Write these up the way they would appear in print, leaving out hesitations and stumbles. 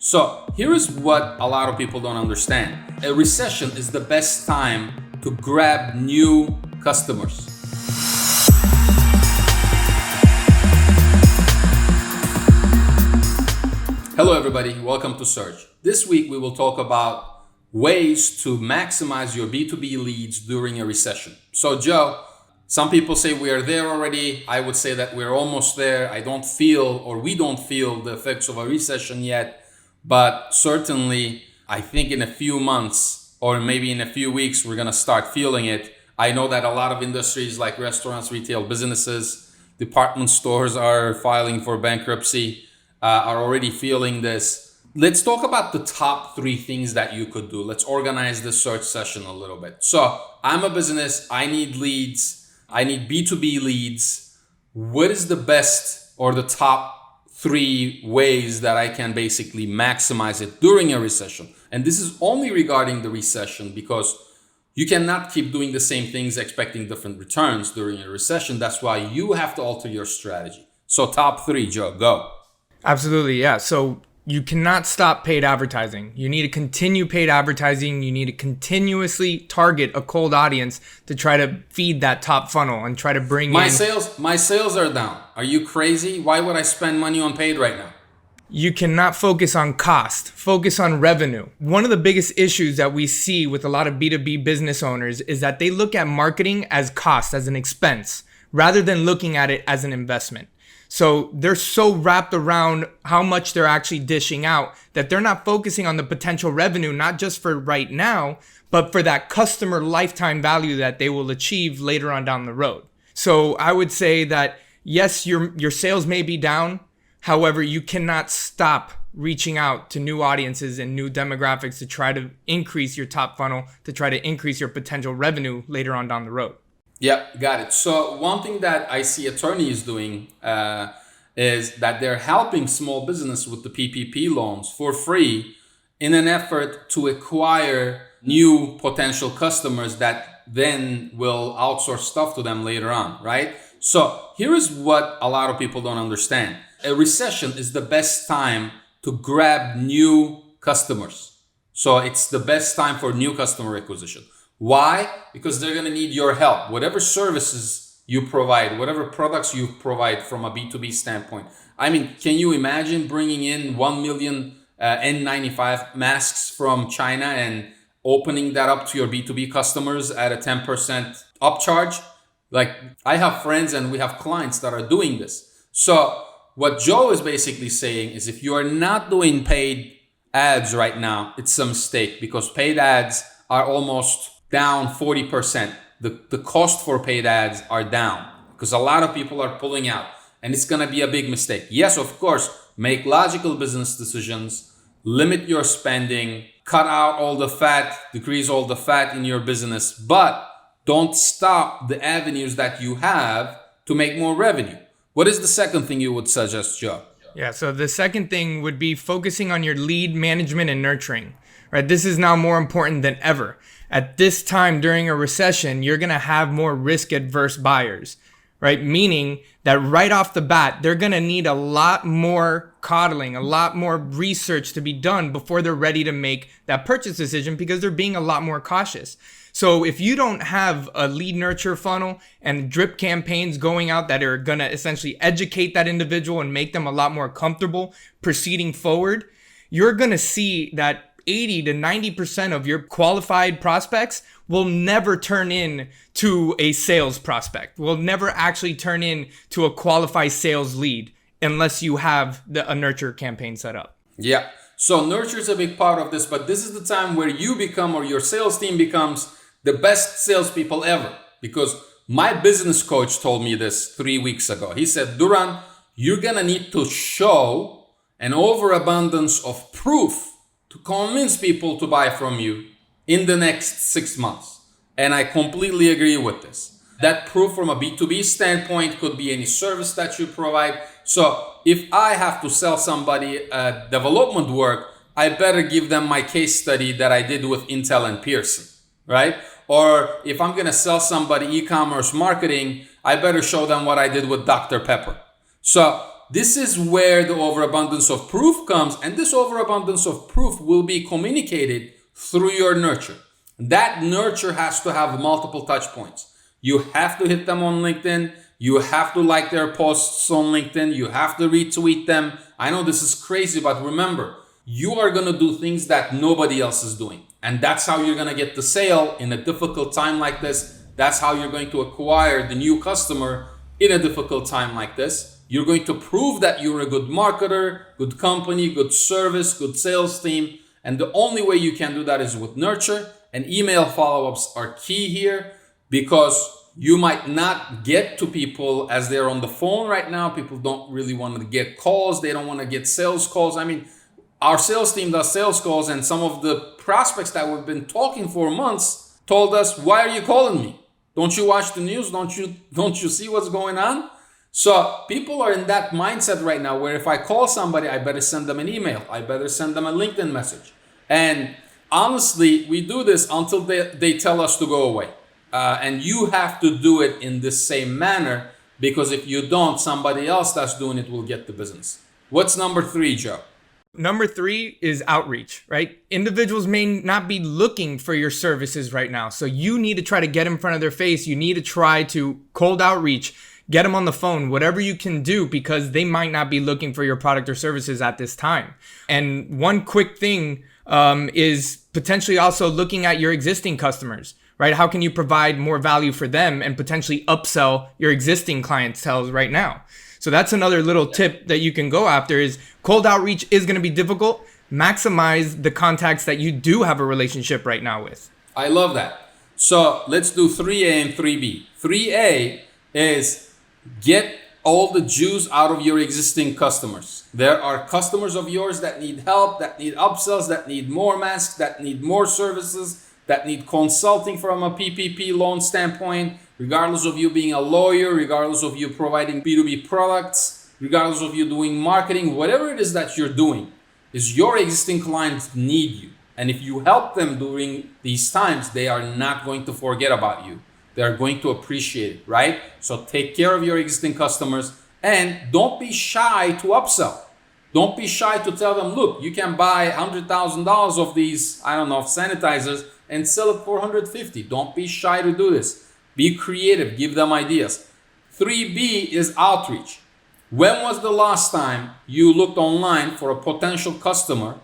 So here is what a lot of people don't understand. A recession is the best time to grab new customers. Hello everybody, welcome to Surge. This week we will talk about ways to maximize your B2B leads during a recession. So Joe, some people say we are there already. I would say that we're almost there. We don't feel the effects of a recession yet. But certainly, I think in a few months or maybe in a few weeks, we're going to start feeling it. I know that a lot of industries like restaurants, retail businesses, department stores are filing for bankruptcy, are already feeling this. Let's talk about the top 3 things that you could do. Let's organize this search session a little bit. So I'm a business. I need leads. I need B2B leads. What is the best or the top 3 ways that I can basically maximize it during a recession? And this is only regarding the recession because you cannot keep doing the same things expecting different returns during a recession. That's why you have to alter your strategy. So top 3, Joe, go. Absolutely, yeah. So you cannot stop paid advertising. You need to continue paid advertising. You need to continuously target a cold audience to try to feed that top funnel and try to bring My sales are down. Are you crazy? Why would I spend money on paid right now? You cannot focus on cost, focus on revenue. One of the biggest issues that we see with a lot of B2B business owners is that they look at marketing as cost, as an expense, rather than looking at it as an investment. So they're so wrapped around how much they're actually dishing out that they're not focusing on the potential revenue, not just for right now, but for that customer lifetime value that they will achieve later on down the road. So I would say that yes, your sales may be down. However, you cannot stop reaching out to new audiences and new demographics to try to increase your top funnel, to try to increase your potential revenue later on down the road. Yeah, got it. So one thing that I see attorneys doing is that they're helping small business with the PPP loans for free in an effort to acquire new potential customers that then will outsource stuff to them later on, right? So here is what a lot of people don't understand. A recession is the best time to grab new customers. So it's the best time for new customer acquisition. Why? Because they're going to need your help. Whatever services you provide, whatever products you provide from a B2B standpoint. I mean, can you imagine bringing in 1 million N95 masks from China and opening that up to your B2B customers at a 10% upcharge? Like, I have friends and we have clients that are doing this. So what Joe is basically saying is if you are not doing paid ads right now, it's a mistake because paid ads are almost down 40%. The cost for paid ads are down because a lot of people are pulling out and it's going to be a big mistake. Yes, of course, make logical business decisions, limit your spending, cut out all the fat, decrease all the fat in your business, but don't stop the avenues that you have to make more revenue. What is the second thing you would suggest, Joe? Yeah, so the second thing would be focusing on your lead management and nurturing, right? This is now more important than ever. At this time during a recession, you're going to have more risk adverse buyers, right? Meaning that right off the bat, they're going to need a lot more coddling, a lot more research to be done before they're ready to make that purchase decision because they're being a lot more cautious. So if you don't have a lead nurture funnel and drip campaigns going out that are going to essentially educate that individual and make them a lot more comfortable proceeding forward, you're going to see that 80 to 90% of your qualified prospects will never turn in to a sales prospect, will never actually turn in to a qualified sales lead unless you have a nurture campaign set up. Yeah. So nurture is a big part of this, but this is the time where you become or your sales team becomes the best salespeople ever. Because my business coach told me this 3 weeks ago. He said, Duran, you're going to need to show an overabundance of proof to convince people to buy from you in the next 6 months. And I completely agree with this. That proof from a B2B standpoint could be any service that you provide. So if I have to sell somebody development work, I better give them my case study that I did with Intel and Pearson, right? Or if I'm going to sell somebody e-commerce marketing, I better show them what I did with Dr. Pepper. So this is where the overabundance of proof comes, and this overabundance of proof will be communicated through your nurture. That nurture has to have multiple touch points. You have to hit them on LinkedIn. You have to like their posts on LinkedIn. You have to retweet them. I know this is crazy, but remember, you are going to do things that nobody else is doing. And that's how you're going to get the sale in a difficult time like this. That's how you're going to acquire the new customer in a difficult time like this. You're going to prove that you're a good marketer, good company, good service, good sales team. And the only way you can do that is with nurture. And email follow-ups are key here, because you might not get to people as they're on the phone right now. People don't really want to get calls. They don't want to get sales calls. I mean, our sales team does sales calls, and some of the prospects that we've been talking for months told us, why are you calling me? Don't you watch the news? Don't you see what's going on? So people are in that mindset right now where if I call somebody, I better send them an email. I better send them a LinkedIn message. And honestly, we do this until they tell us to go away. And you have to do it in the same manner, because if you don't, somebody else that's doing it will get the business. What's number 3, Joe? Number 3 is outreach, right? Individuals may not be looking for your services right now. So you need to try to get in front of their face. You need to try to cold outreach, get them on the phone, whatever you can do, because they might not be looking for your product or services at this time. And one quick thing is potentially also looking at your existing customers, right? How can you provide more value for them and potentially upsell your existing clientele right now? So that's another little tip that you can go after is cold outreach is going to be difficult. Maximize the contacts that you do have a relationship right now with. I love that. So let's do 3A and 3B. 3A is get all the juice out of your existing customers. There are customers of yours that need help, that need upsells, that need more masks, that need more services, that need consulting from a PPP loan standpoint, regardless of you being a lawyer, regardless of you providing B2B products, regardless of you doing marketing, whatever it is that you're doing, is your existing clients need you. And if you help them during these times, they are not going to forget about you. They are going to appreciate it, right? So take care of your existing customers and don't be shy to upsell. Don't be shy to tell them, look, you can buy $100,000 of these, sanitizers and sell it for $150. Don't be shy to do this. Be creative, give them ideas. 3B is outreach. When was the last time you looked online for a potential customer,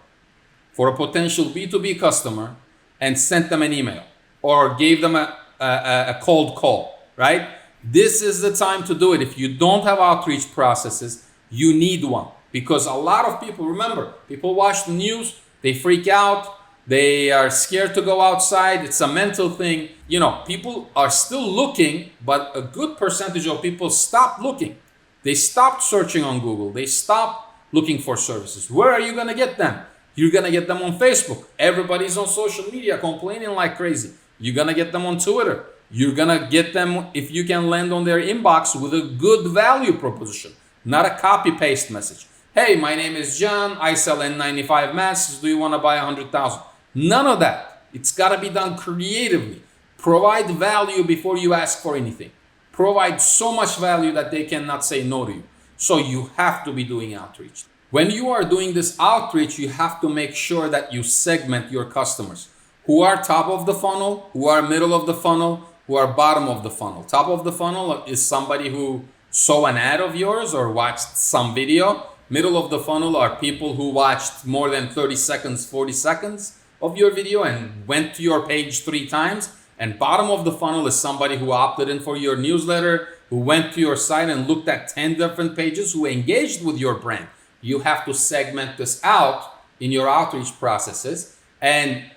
for a potential B2B customer, and sent them an email or gave them a cold call, right? This is the time to do it. If you don't have outreach processes, you need one, because a lot of people, remember, people watch the news, they freak out, they are scared to go outside. It's a mental thing. You know, people are still looking, but a good percentage of people stopped looking. They stopped searching on Google. They stopped looking for services. Where are you going to get them? You're going to get them on Facebook. Everybody's on social media complaining like crazy. You're going to get them on Twitter. You're going to get them if you can land on their inbox with a good value proposition, not a copy-paste message. Hey, my name is John. I sell N95 masks. Do you want to buy 100,000? None of that. It's got to be done creatively. Provide value before you ask for anything. Provide so much value that they cannot say no to you. So you have to be doing outreach. When you are doing this outreach, you have to make sure that you segment your customers. Who are top of the funnel, who are middle of the funnel, who are bottom of the funnel. Top of the funnel is somebody who saw an ad of yours or watched some video. Middle of the funnel are people who watched more than 30 seconds, 40 seconds of your video and went to your page 3 times. And bottom of the funnel is somebody who opted in for your newsletter, who went to your site and looked at 10 different pages, who engaged with your brand. You have to segment this out in your outreach processes. And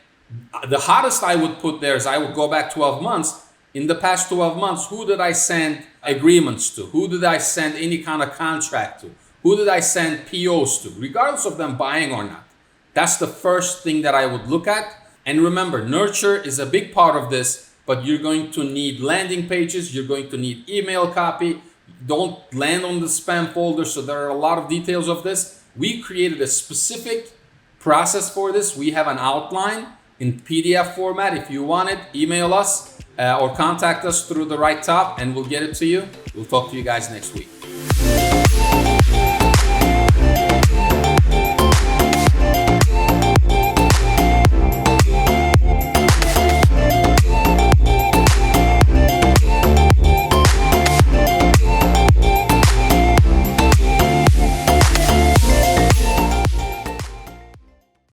the hottest I would put there is I would go back 12 months. In the past 12 months, who did I send agreements to? Who did I send any kind of contract to? Who did I send POs to? Regardless of them buying or not. That's the first thing that I would look at. And remember, nurture is a big part of this, but you're going to need landing pages. You're going to need email copy. Don't land on the spam folder. So there are a lot of details of this. We created a specific process for this. We have an outline in PDF format. If you want it, email us or contact us through the right top and we'll get it to you. We'll talk to you guys next week.